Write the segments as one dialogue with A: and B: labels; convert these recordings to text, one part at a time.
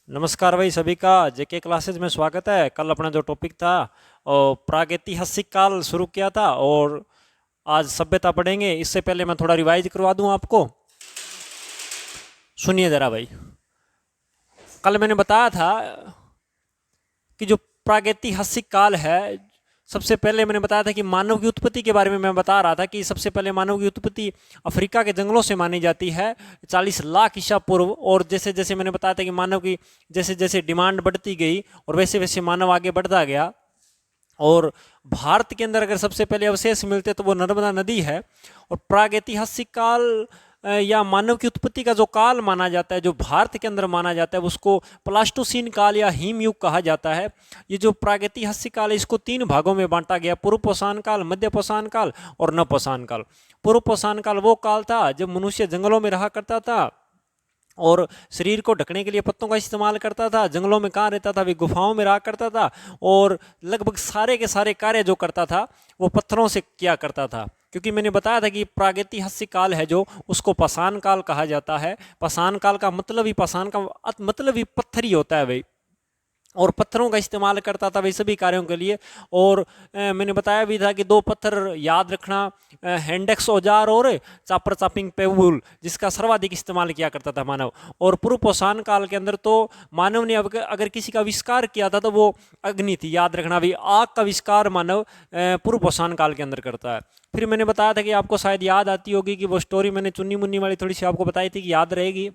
A: नमस्कार भाई, सभी का जेके क्लासेज में स्वागत है। कल अपना जो टॉपिक था और प्रागैतिहासिक काल शुरू किया था और आज सभ्यता पढ़ेंगे। इससे पहले मैं थोड़ा रिवाइज करवा दूं आपको। सुनिए ज़रा भाई। कल मैंने बताया था कि जो प्रागैतिहासिक काल है, सबसे पहले मैंने बताया था कि मानव की उत्पत्ति के बारे में मैं बता रहा था कि सबसे पहले मानव की उत्पत्ति अफ्रीका के जंगलों से मानी जाती है 40 लाख ईसा पूर्व। और जैसे जैसे मैंने बताया था कि मानव की जैसे जैसे डिमांड बढ़ती गई और वैसे वैसे मानव आगे बढ़ता गया। और भारत के अंदर अगर सबसे पहले अवशेष मिलते तो वो नर्मदा नदी है। और प्रागैतिहासिक काल या मानव की उत्पत्ति का जो काल माना जाता है, जो भारत के अंदर माना जाता है, उसको प्लास्टोसीन काल या हिम युग कहा जाता है। ये जो प्रागैतिहासिक काल है, इसको 3 भागों में बांटा गया: पूर्व पाषाण काल, मध्य पाषाण काल और नवपाषाण काल। पूर्व पाषाण काल वो काल था जब मनुष्य जंगलों में रहा करता था और शरीर को ढकने के लिए पत्तों का इस्तेमाल करता था। जंगलों में कहाँ रहता था? वे गुफाओं में रहा करता था और लगभग सारे के सारे कार्य जो करता था वो पत्थरों से किया करता था। क्योंकि मैंने बताया था कि प्रागैतिहासिक काल है जो, उसको पाषाण काल कहा जाता है। पाषाण काल का मतलब ही, पाषाण का मतलब ही पत्थर ही होता है भाई। और पत्थरों का इस्तेमाल करता था वही सभी कार्यों के लिए। और मैंने बताया भी था कि 2 पत्थर याद रखना: हैंडेक्स औजार और चापर चापिंग पेवुल, जिसका सर्वाधिक इस्तेमाल किया करता था मानव। और पूर्व पाषाण काल के अंदर तो मानव ने अगर किसी का आविष्कार किया था तो वो अग्नि थी। याद रखना भी, आग का आविष्कार मानव पूर्व पाषाण काल के अंदर करता है। फिर मैंने बताया था कि आपको शायद याद आती होगी कि वो स्टोरी मैंने चुन्नी मुन्नी वाली थोड़ी सी आपको बताई थी कि याद रहेगी।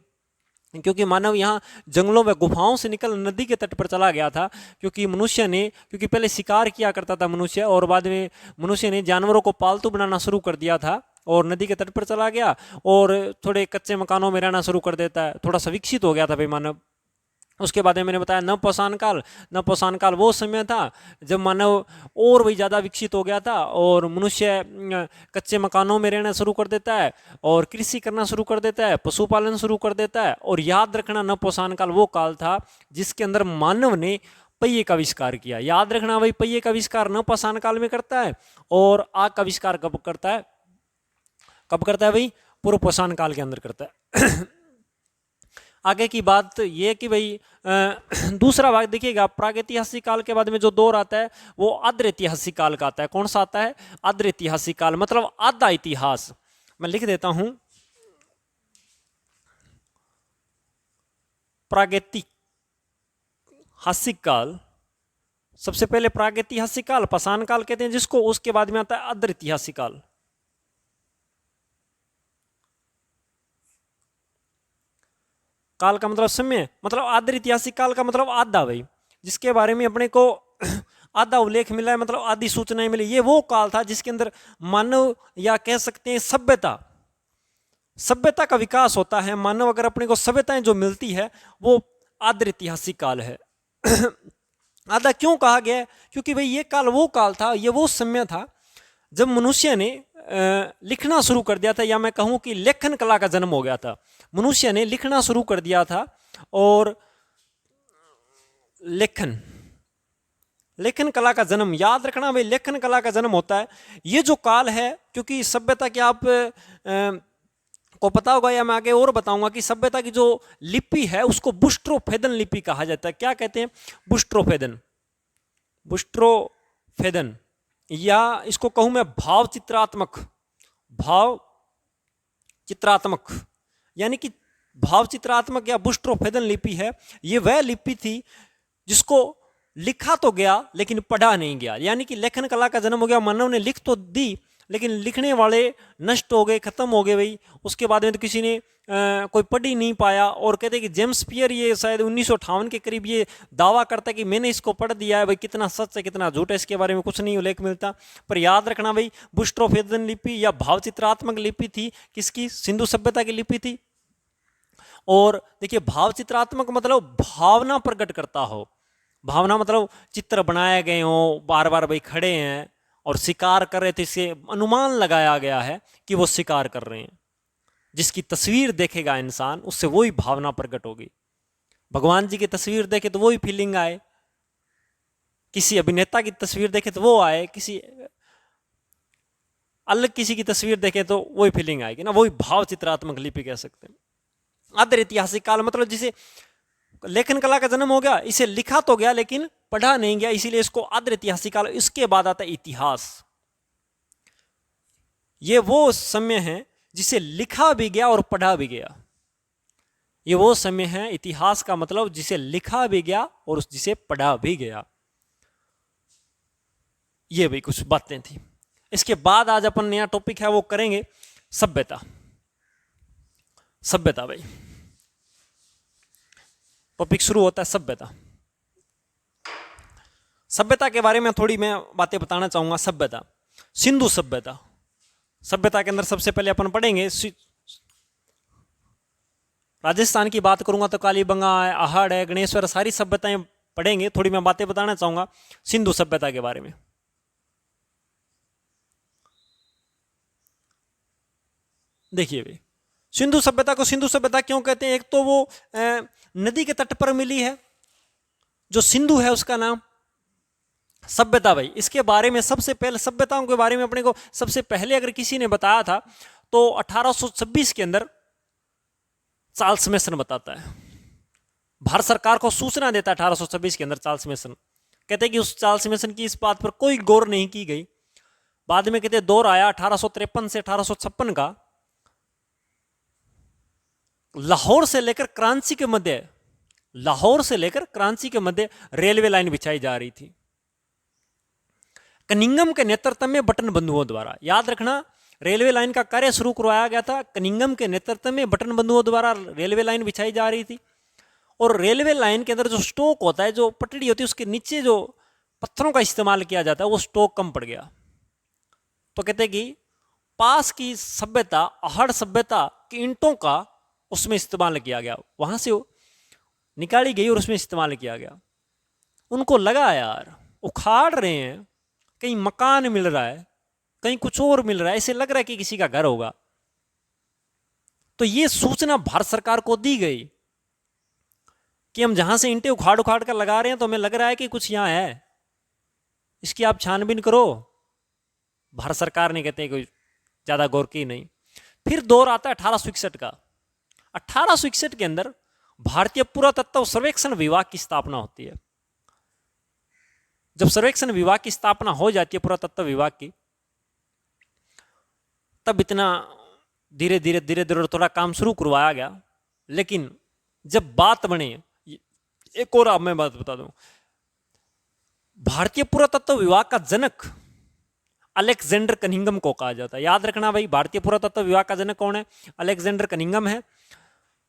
A: क्योंकि मानव यहाँ जंगलों व गुफाओं से निकल नदी के तट पर चला गया था। क्योंकि पहले शिकार किया करता था मनुष्य, और बाद में मनुष्य ने जानवरों को पालतू बनाना शुरू कर दिया था और नदी के तट पर चला गया और थोड़े कच्चे मकानों में रहना शुरू कर देता है। थोड़ा सा विकसित हो गया था भाई मानव। उसके बाद में मैंने बताया नवपाषाण काल वो समय था जब मानव और भी ज़्यादा विकसित हो गया था और मनुष्य कच्चे मकानों में रहना शुरू कर देता है और कृषि करना शुरू कर देता है, पशुपालन शुरू कर देता है। और याद रखना, नवपाषाण काल वो काल था जिसके अंदर मानव ने पहिए का आविष्कार किया। याद रखना भाई, पहिए का आविष्कार नवपाषाण काल में करता है और आग का आविष्कार कब करता है? कब करता है भाई? पूर्व पाषाण काल के अंदर करता है। आगे की बात ये कि भाई दूसरा भाग देखिएगा, प्रागैतिहासिक काल के बाद में जो दौर आता है वो आद्र ऐतिहासिक काल का आता है। कौन सा आता है? आद्र ऐतिहासिक काल, मतलब आधा इतिहास। मैं लिख देता हूं, प्रागैतिहासिक काल। सबसे पहले प्रागैतिहासिक काल, पाषाण काल कहते हैं जिसको, उसके बाद में आता है आद्र ऐतिहासिक काल। काल का मतलब समय, मतलब आद्र ऐतिहासिक काल का मतलब आधा भाई, जिसके बारे में अपने को आधा उल्लेख मिला है, मतलब आधी सूचनाएं मिली। ये वो काल था जिसके अंदर मानव, या कह सकते हैं सभ्यता, सभ्यता का विकास होता है। मानव अगर अपने को सभ्यताएं जो मिलती है वो आद्र ऐतिहासिक काल है। आधा क्यों कहा गया? क्योंकि भाई ये काल वो काल था, ये वो समय था जब मनुष्य ने लिखना शुरू कर दिया था, या मैं कहूं कि लेखन कला का जन्म हो गया था। मनुष्य ने लिखना शुरू कर दिया था और लेखन लेखन कला का जन्म, याद रखना भाई, लेखन कला का जन्म होता है ये जो काल है। क्योंकि सभ्यता के आप को पता होगा, या मैं आगे और बताऊंगा कि सभ्यता की जो लिपि है उसको बुस्ट्रोफेदन लिपि कहा जाता है। क्या कहते हैं? बुस्ट्रोफेदन, बुस्ट्रोफेदन, या इसको कहूं मैं भाव चित्रात्मक, भाव चित्रात्मक, यानी कि भाव चित्रात्मक या बुस्ट्रोफेदन लिपि है। ये वह लिपि थी जिसको लिखा तो गया लेकिन पढ़ा नहीं गया, यानी कि लेखन कला का जन्म हो गया। मानव ने लिख तो दी लेकिन लिखने वाले नष्ट हो गए, खत्म हो गए भाई। उसके बाद में तो किसी ने कोई पढ़ ही नहीं पाया। और कहते हैं कि जेम्स पियर ये शायद 1958 के करीब ये दावा करता है कि मैंने इसको पढ़ दिया है। भाई कितना सच है कितना झूठ है इसके बारे में कुछ नहीं उल्लेख मिलता। पर याद रखना भाई, बुस्ट्रोफेदन लिपि या भाव चित्रात्मक लिपि थी किसकी? सिंधु सभ्यता की लिपि थी। और देखिए, भाव चित्रात्मक मतलब भावना प्रकट करता हो। भावना मतलब चित्र बनाए गए हो, बार बार भाई खड़े हैं और शिकार कर रहे थे, इसे अनुमान लगाया गया है कि वो शिकार कर रहे हैं। जिसकी तस्वीर देखेगा इंसान, उससे वही भावना प्रकट होगी। भगवान जी की तस्वीर देखे तो वही फीलिंग आए, किसी अभिनेता की तस्वीर देखे तो वो आए, किसी अलग किसी की तस्वीर देखे तो वही फीलिंग आएगी ना। वही भाव चित्रात्मक लिपि कह सकते हैं। आदर ऐतिहासिक काल मतलब जिसे लेखन कला का जन्म हो गया, इसे लिखा तो गया लेकिन पढ़ा नहीं गया, इसीलिए इसको आद्य ऐतिहासिक काल। इसके बाद आता है इतिहास। ये वो समय है जिसे लिखा भी गया और पढ़ा भी गया। ये वो समय है, इतिहास का मतलब जिसे लिखा भी गया और जिसे पढ़ा भी गया। ये भी कुछ बातें थी। इसके बाद आज अपन नया टॉपिक है वो करेंगे सभ्यता। सभ्यता भाई, टॉपिक शुरू होता है सभ्यता। सभ्यता के बारे में थोड़ी मैं बातें बताना चाहूंगा। सभ्यता, सिंधु सभ्यता। सभ्यता के अंदर सबसे पहले अपन पढ़ेंगे, राजस्थान की बात करूंगा तो कालीबंगा है, आहड़ है, गणेश्वर, सारी सभ्यताएं पढ़ेंगे। थोड़ी मैं बातें बताना चाहूंगा सिंधु सभ्यता के बारे में। देखिए भाई, सिंधु सभ्यता को सिंधु सभ्यता क्यों कहते हैं? एक तो वो नदी के तट पर मिली है, जो सिंधु है उसका नाम। सभ्यता भाई, इसके बारे में सबसे पहले, सभ्यताओं के बारे में अपने को सबसे पहले अगर किसी ने बताया था तो 1826 के अंदर चार्ल्स मेसन बताता है। भारत सरकार को सूचना देता है 1826 के अंदर चार्ल्स मेसन। कहते हैं कि उस चार्ल्स मेसन की इस बात पर कोई गौर नहीं की गई। बाद में कहते दौर आया 1853 से 1856 का, लाहौर से लेकर कराची के मध्य, लाहौर से लेकर कराची के मध्य रेलवे लाइन बिछाई जा रही थी, कनिंघम के नेतृत्व में बटन बंधुओं द्वारा। याद रखना, रेलवे लाइन का कार्य शुरू करवाया गया था, कनिंघम के नेतृत्व में बटन बंधुओं द्वारा रेलवे लाइन बिछाई जा रही थी। और रेलवे लाइन के अंदर जो स्टोक होता है, जो पटड़ी होती है, उसके नीचे जो पत्थरों का इस्तेमाल किया जाता है, वो स्टोक कम पड़ गया। तो कहते हैं कि पास की सभ्यता, आहड़ सभ्यता की ईंटों का उसमें इस्तेमाल किया गया, वहां से निकाली गई और उसमें इस्तेमाल किया गया। उनको लगा यार उखाड़ रहे हैं, कहीं मकान मिल रहा है, कहीं कुछ और मिल रहा है, ऐसे लग रहा है कि किसी का घर होगा। तो ये सूचना भारत सरकार को दी गई कि हम जहां से ईंटें उखाड़ उखाड़ कर लगा रहे हैं, तो हमें लग रहा है कि कुछ यहां है, इसकी आप छानबीन करो। भारत सरकार ने कहते हैं कोई ज्यादा गौर की नहीं। फिर दौर आता है 1861 का। 1861 के अंदर भारतीय पुरातत्व सर्वेक्षण विभाग की स्थापना होती है। जब सर्वेक्षण विभाग की स्थापना हो जाती है, पुरातत्व विभाग की, तब इतना धीरे धीरे धीरे धीरे थोड़ा काम शुरू करवाया गया। लेकिन जब बात बने, एक और अब मैं बात बता दूं, भारतीय पुरातत्व विभाग का जनक अलेक्जेंडर कनिंघम को कहा जाता है। याद रखना भाई, भारतीय पुरातत्व विभाग का जनक कौन है? अलेक्जेंडर कनिंघम है।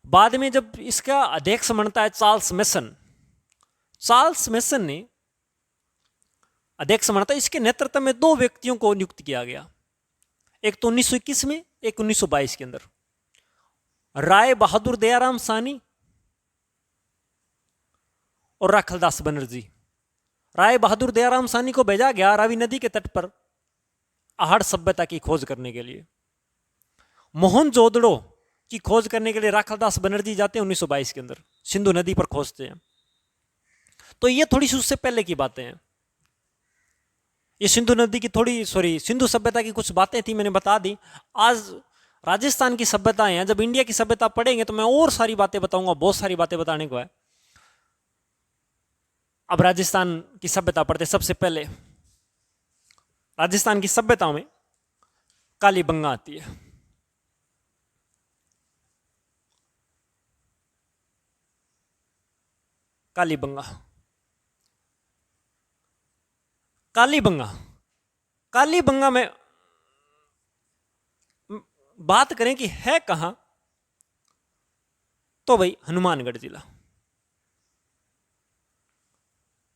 A: बाद में जब इसका अध्यक्ष बनता है चार्ल्स मेसन, चार्ल्स मेसन ने अध्यक्ष बनता है, इसके नेतृत्व में दो व्यक्तियों को नियुक्त किया गया। एक तो 1921 में, एक 1922 के अंदर। राय बहादुर दयाराम सानी और राखलदास बनर्जी। राय बहादुर दयाराम सानी को भेजा गया रावी नदी के तट पर आहड़ सभ्यता की खोज करने के लिए। मोहनजोदड़ो की खोज करने के लिए राखलदास बनर्जी जाते हैं 1922 के अंदर, सिंधु नदी पर खोजते हैं। तो ये थोड़ी सी उससे पहले की बातें हैं। ये सिंधु नदी की सिंधु सभ्यता की कुछ बातें थी, मैंने बता दी। आज राजस्थान की सभ्यताएं हैं। जब इंडिया की सभ्यता पढ़ेंगे तो मैं और सारी बातें बताऊंगा, बहुत सारी बातें बताने को है। अब राजस्थान की सभ्यता पढ़ते। सबसे पहले राजस्थान की सभ्यताओं में कालीबंगा आती है। कालीबंगा, कालीबंगा, कालीबंगा में बात करें कि है कहां, तो भाई हनुमानगढ़ जिला।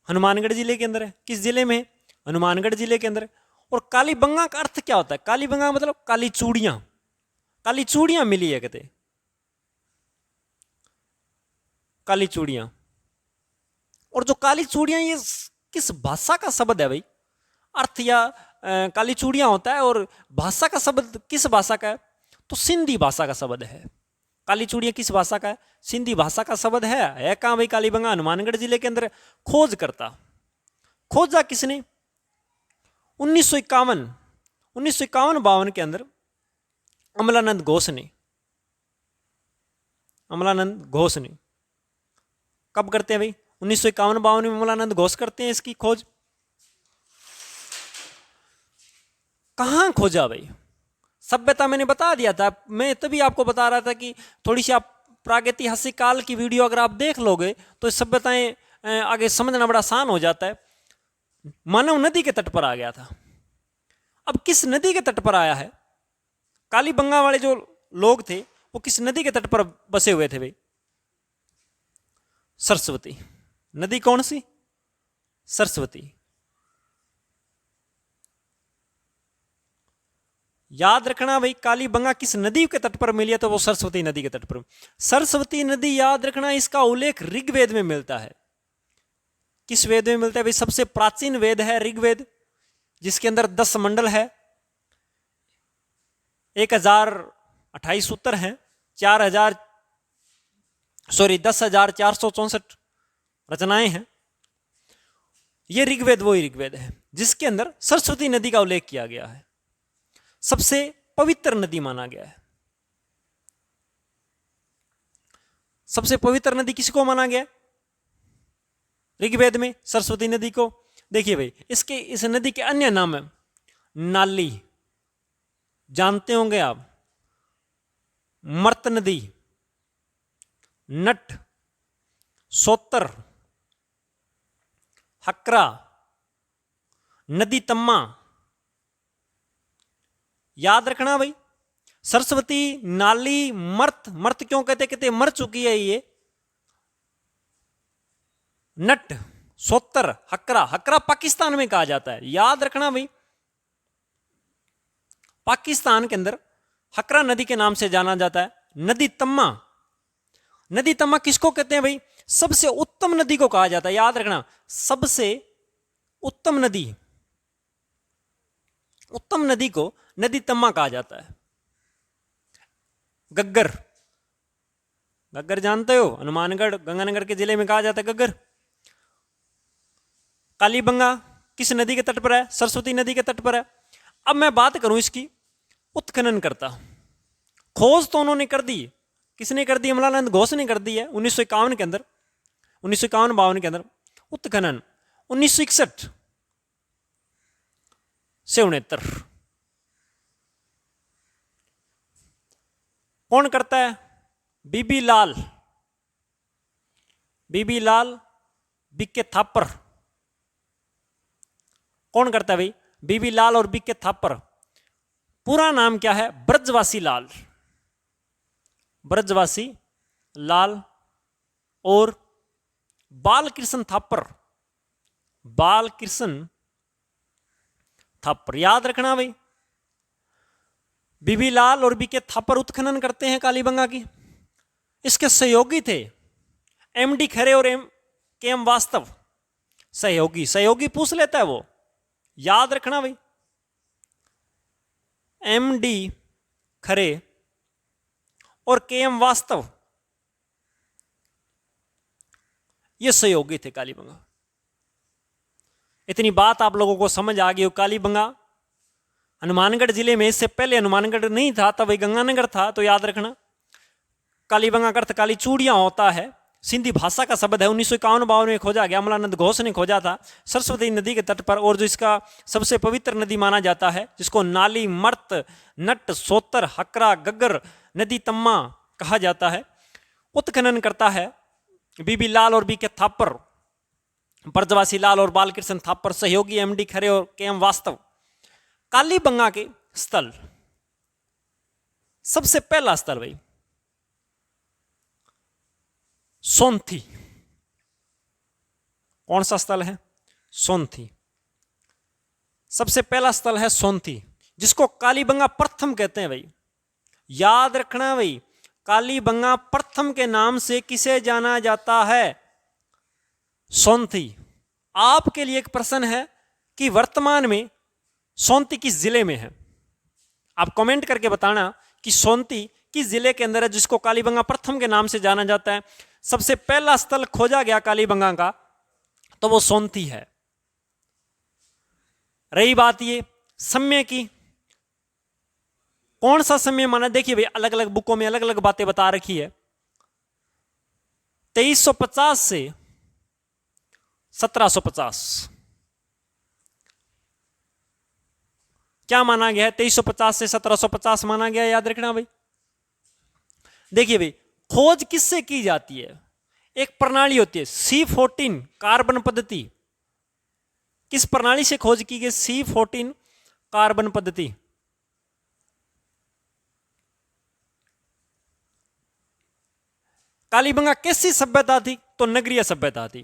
A: हनुमानगढ़ जिले के अंदर है। किस जिले में है? हनुमानगढ़ जिले के अंदर है। और कालीबंगा का अर्थ क्या होता है? कालीबंगा मतलब काली चूड़ियां, काली चूड़ियां मिली है, कहते काली चूड़ियां। और जो काली चूड़ियां, ये किस भाषा का शब्द है भाई? अर्थ या काली चूड़ियां होता है, और भाषा का शब्द किस भाषा का है? तो सिंधी भाषा का शब्द है। काली चूड़ियां किस भाषा का है? सिंधी भाषा का शब्द है कहां भाई? कालीबंगा हनुमानगढ़ जिले के अंदर। खोज करता, खोजा किसने? 1951, 1951-52 के अंदर अमलानंद घोष ने, अमलानंद घोष ने कब करते हैं भाई? 1951-52 में मौलाना घोष करते हैं इसकी खोज। कहाँ खोजा भाई? सभ्यता मैंने बता दिया था, मैं तभी आपको बता रहा था कि थोड़ी सी आप प्रागैतिहासिक काल की वीडियो अगर आप देख लोगे तो सभ्यताएं आगे समझना बड़ा आसान हो जाता है। मानव नदी के तट पर आ गया था। अब किस नदी के तट पर आया है? कालीबंगा वाले जो लोग थे वो किस नदी के तट पर बसे हुए थे भाई? सरस्वती नदी। कौन सी? सरस्वती। याद रखना भाई, कालीबंगा किस नदी के तट पर मिली है? तो वो सरस्वती नदी के तट पर। सरस्वती नदी याद रखना, इसका उल्लेख ऋग्वेद में मिलता है। किस वेद में मिलता है भाई? सबसे प्राचीन वेद है ऋग्वेद, जिसके अंदर 10 मंडल है, 1028 सूत्र हैं, 10,464 रचनाएं हैं। यह ऋग्वेद वही ऋग्वेद है जिसके अंदर सरस्वती नदी का उल्लेख किया गया है। सबसे पवित्र नदी माना गया है। सबसे पवित्र नदी किसको माना गया ऋग्वेद में? सरस्वती नदी को। देखिए भाई, इस नदी के अन्य नाम है नाली, जानते होंगे आप, मर्त नदी, नट, सोतर, हकरा, नदी तम्मा। याद रखना भाई, सरस्वती, नाली, मर्त क्यों कहते मर चुकी है ये। नट, सोतर, हकरा पाकिस्तान में कहा जाता है। याद रखना भाई, पाकिस्तान के अंदर हकरा नदी के नाम से जाना जाता है। नदी तम्मा किसको कहते हैं भाई? सबसे उत्तम नदी को कहा जाता है। याद रखना, सबसे उत्तम नदी को नदी तम्मा कहा जाता है। गग्गर जानते हो, हनुमानगढ़ गंगानगर के जिले में कहा जाता है गग्गर। कालीबंगा किस नदी के तट पर है? सरस्वती नदी के तट पर है। अब मैं बात करूं इसकी उत्खनन करता। खोज तो उन्होंने कर दी। किसने कर दी? मौलाना घोष ने कर दी है 1951 के अंदर, 1951-52 के अंदर। उत्खनन 1961 से 69 कौन करता है? बीबी लाल, बीके थापर। कौन करता है भाई? बीबी लाल और बीके थापर। पूरा नाम क्या है? ब्रजवासी लाल और बालकृष्ण थापर। याद रखना भाई, बीबी लाल और बीके थापर उत्खनन करते हैं कालीबंगा की। इसके सहयोगी थे एमडी खरे और केएम वास्तव। सहयोगी पूछ लेता है वो। याद रखना भाई, एमडी खरे और केएम वास्तव ये सहयोगी थे कालीबंगा। इतनी बात आप लोगों को समझ आ गई हो। कालीबंगा हनुमानगढ़ जिले में, इससे पहले हनुमानगढ़ नहीं था, तब गंगानगर था। तो याद रखना, कालीबंगा का अर्थ काली चूड़ियां होता है। सिंधी भाषा का शब्द है। 1951-52 में खोजा गया, मौलाना घोष ने खोजा था सरस्वती नदी के तट पर। और जो इसका सबसे पवित्र नदी माना जाता है, जिसको नाली, मर्त, नट, सोतर, हकरा, गग्गर, नदी तम्मा कहा जाता है। उत्खनन करता है बीबी लाल और बीके थापर, ब्रजवासी लाल और बालकृष्ण थापर, सहयोगी एमडी खरे और केएम वास्तव। कालीबंगा के स्थल, सबसे पहला स्थल भाई सोंथी। कौन सा स्थल है? सोंथी। सबसे पहला स्थल है सोंथी, जिसको कालीबंगा प्रथम कहते हैं भाई। याद रखना भाई, कालीबंगा प्रथम के नाम से किसे जाना जाता है? सोंथी। आपके लिए एक प्रश्न है कि वर्तमान में सोंथी किस जिले में है? आप कमेंट करके बताना कि सोंथी किस जिले के अंदर है, जिसको कालीबंगा प्रथम के नाम से जाना जाता है। सबसे पहला स्थल खोजा गया कालीबंगा का, तो वो सोंथी है। रही बात ये समय की, कौन सा समय माना? देखिए भाई, अलग अलग बुकों में अलग अलग बातें बता रखी है। 2350 से 1750 क्या माना गया है? 2350 से 1750 माना गया है, याद रखना भाई। देखिए भाई, खोज किससे की जाती है? एक प्रणाली होती है C14 कार्बन पद्धति। किस प्रणाली से खोज की गई? C14 कार्बन पद्धति। कालीबंगा कैसी सभ्यता थी? तो नगरीय सभ्यता थी।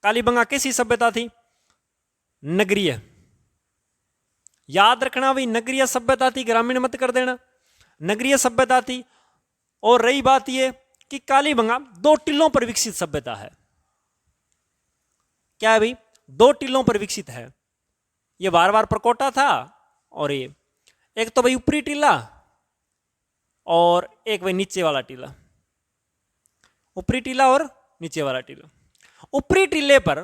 A: कालीबंगा कैसी सभ्यता थी? नगरीय। याद रखना भाई, नगरीय सभ्यता थी, ग्रामीण मत कर देना। नगरीय सभ्यता थी। और रही बात यह कि कालीबंगा 2 टीलों पर विकसित सभ्यता है। क्या है भाई? 2 टीलों पर विकसित है। ये बार बार परकोटा था, और ये एक तो भाई ऊपरी टीला और एक भाई नीचे वाला टीला। ऊपरी टीला और नीचे वाला टीला। ऊपरी टीले पर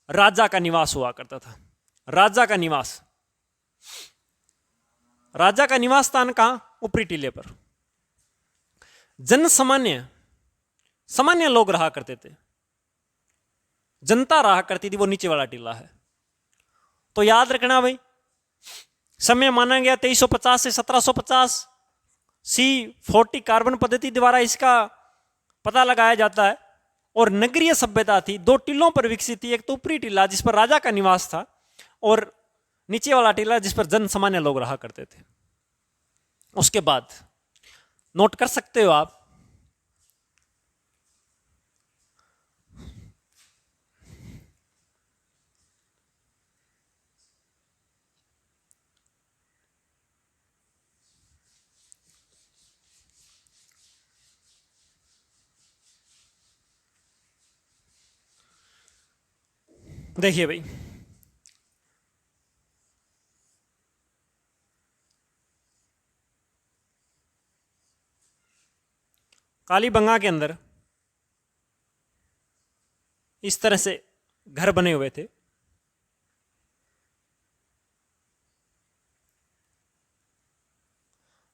A: राजा का निवास हुआ करता था। राजा का निवास। राजा का निवास स्थान कहां? ऊपरी टीले पर। जन सामान्य, सामान्य लोग रहा करते थे, जनता रहा करती थी, वो नीचे वाला टीला है। तो याद रखना भाई, समय माना गया 2350 से 1750। C40 कार्बन पद्धति द्वारा इसका पता लगाया जाता है। और नगरीय सभ्यता थी, 2 टीलों पर विकसित थी। एक तो ऊपरी टीला जिस पर राजा का निवास था, और नीचे वाला टीला जिस पर जन सामान्य लोग रहा करते थे। उसके बाद नोट कर सकते हो आप, देखिए भाई, कालीबंगा के अंदर इस तरह से घर बने हुए थे।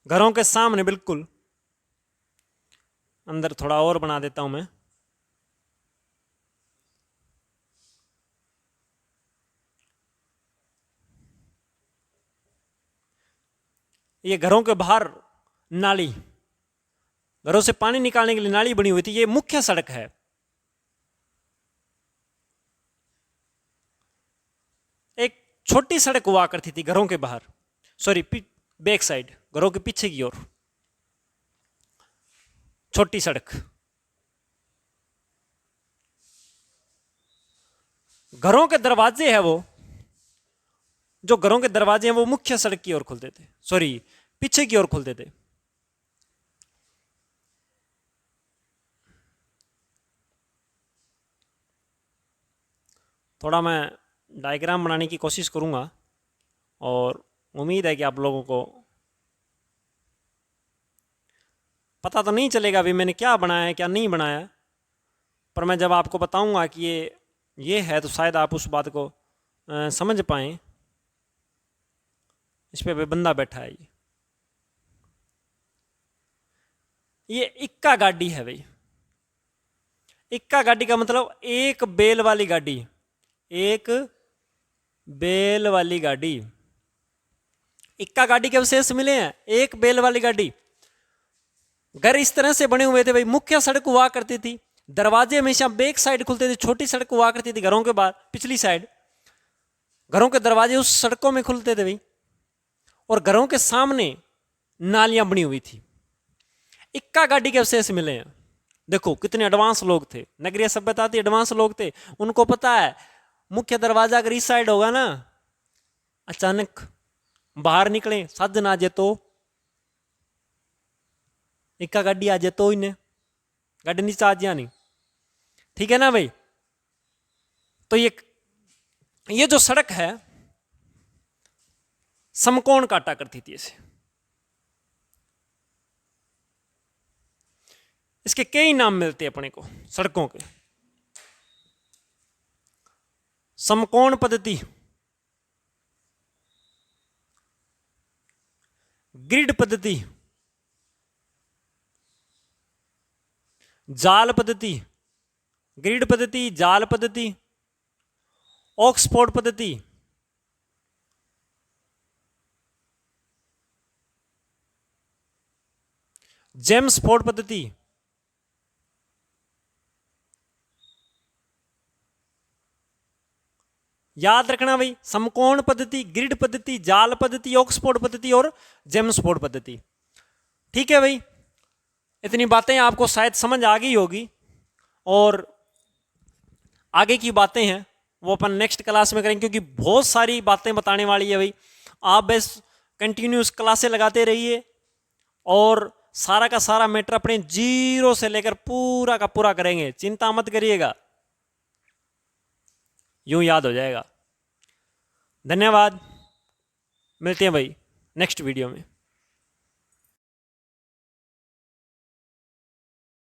A: घरों के सामने बिल्कुल अंदर थोड़ा और बना देता हूं मैं। ये घरों के बाहर नाली, घरों से पानी निकालने के लिए नाली बनी हुई थी। ये मुख्य सड़क है। एक छोटी सड़क हुआ करती थी घरों के बाहर, सॉरी बैक साइड, घरों के पीछे की ओर छोटी सड़क। घरों के दरवाजे हैं, वो जो घरों के दरवाजे हैं वो मुख्य सड़क की ओर खुलते थे, सॉरी पीछे की ओर खुलते थे। थोड़ा मैं डायग्राम बनाने की कोशिश करूंगा, और उम्मीद है कि आप लोगों को पता तो नहीं चलेगा भी मैंने क्या बनाया है क्या नहीं बनाया, पर मैं जब आपको बताऊंगा कि ये है, तो शायद आप उस बात को समझ पाएं। इस पे बंदा बैठा है। ये इक्का गाड़ी है भाई। इक्का गाड़ी का मतलब एक बेल वाली गाड़ी। एक बेल वाली गाड़ी। इक्का गाड़ी के अवशेष मिले हैं, एक बेल वाली गाड़ी। घर इस तरह से बने हुए थे भाई। मुख्य सड़क हुआ करती थी, दरवाजे हमेशा बैक साइड खुलते थे, छोटी सड़क हुआ करती थी घरों के बाहर पिछली साइड। घरों के दरवाजे उस सड़कों में खुलते थे भाई, और घरों के सामने नालियां बनी हुई थी। इक्का गाड़ी के अवशेष मिले हैं। देखो कितने एडवांस लोग थे, नगरीय सभ्यता थी, एडवांस लोग थे। उनको पता है मुख्य दरवाजा अगर इस साइड होगा ना, अचानक बाहर निकले साधन आ जाए तो, इक्का गाड़ी आ जाए तो इन्हें गाड़ी नीचे आ जाए नहीं, ठीक है ना भाई। तो ये जो सड़क है समकोण काटा करती थी इसे। इसके कई नाम मिलते हैं अपने को सड़कों के। समकोण पद्धति, ग्रिड पद्धति, जाल पद्धति, ग्रिड पद्धति, जाल पद्धति, ऑक्सफोर्ड पद्धति, जेम्स फोर्ड पद्धति, याद रखना भाई, समकोण पद्धति, ग्रिड पद्धति, जाल पद्धति, ऑक्सफोर्ड पद्धति और जेम्स फोर्ड पद्धति। ठीक है भाई, इतनी बातें आपको शायद समझ आ गई होगी, और आगे की बातें हैं वो अपन नेक्स्ट क्लास में करेंगे, क्योंकि बहुत सारी बातें बताने वाली है भाई। आप बस कंटिन्यूस क्लासें लगाते रहिए और सारा का सारा मैटर अपने जीरो से लेकर पूरा का पूरा करेंगे, चिंता मत करिएगा, यूं याद हो जाएगा। धन्यवाद, मिलते हैं भाई नेक्स्ट वीडियो में।